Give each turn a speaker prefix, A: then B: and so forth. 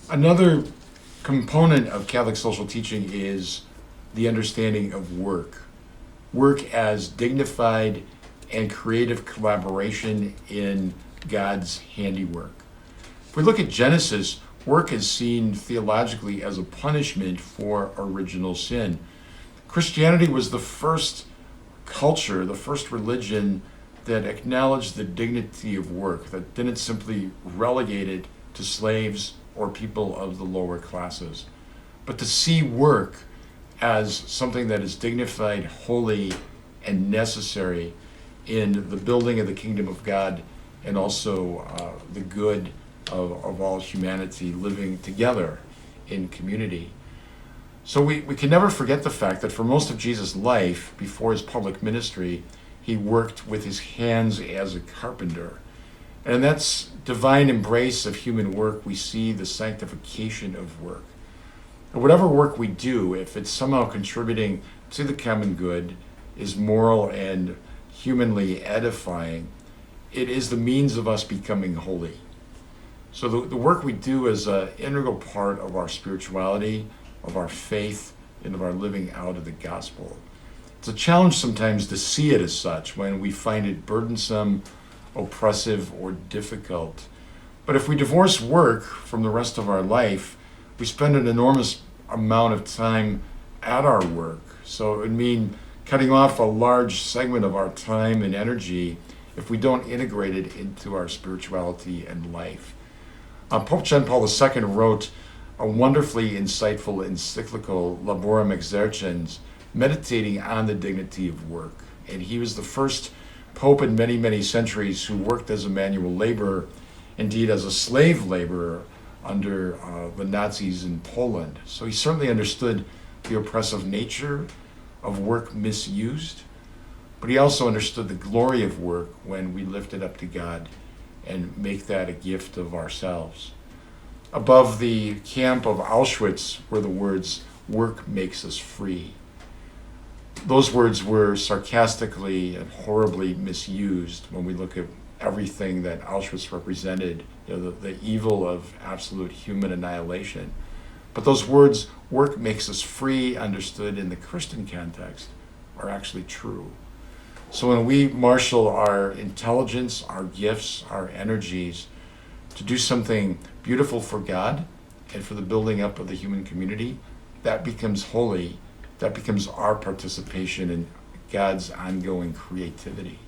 A: Another component of Catholic social teaching is the understanding of work. Work as dignified and creative collaboration in God's handiwork. If we look at Genesis, work is seen theologically as a punishment for original sin. Christianity was the first culture, the first religion that acknowledged the dignity of work, that didn't simply relegate it to slaves or people of the lower classes, but to see work as something that is dignified, holy, and necessary in the building of the kingdom of God and also the good of all humanity living together in community. So we can never forget the fact that for most of Jesus' life, before his public ministry, he worked with his hands as a carpenter. And in that divine embrace of human work, we see the sanctification of work. And whatever work we do, if it's somehow contributing to the common good, is moral and humanly edifying, it is the means of us becoming holy. So the work we do is an integral part of our spirituality, of our faith, and of our living out of the gospel. It's a challenge sometimes to see it as such when we find it burdensome, oppressive, or difficult. But if we divorce work from the rest of our life, we spend an enormous amount of time at our work. So it would mean cutting off a large segment of our time and energy if we don't integrate it into our spirituality and life. Pope John Paul II wrote a wonderfully insightful encyclical, Laborem Exercens, meditating on the dignity of work. And he was the first pope in many, many centuries who worked as a manual laborer, indeed as a slave laborer under the Nazis in Poland. So he certainly understood the oppressive nature of work misused, but he also understood the glory of work when we lift it up to God and make that a gift of ourselves. Above the camp of Auschwitz were the words, "Work makes us free." Those words were sarcastically and horribly misused when we look at everything that Auschwitz represented, the evil of absolute human annihilation. But those words, "work makes us free," understood in the Christian context, are actually true. So when we marshal our intelligence, our gifts, our energies to do something beautiful for God and for the building up of the human community, that becomes holy. That becomes our participation in God's ongoing creativity.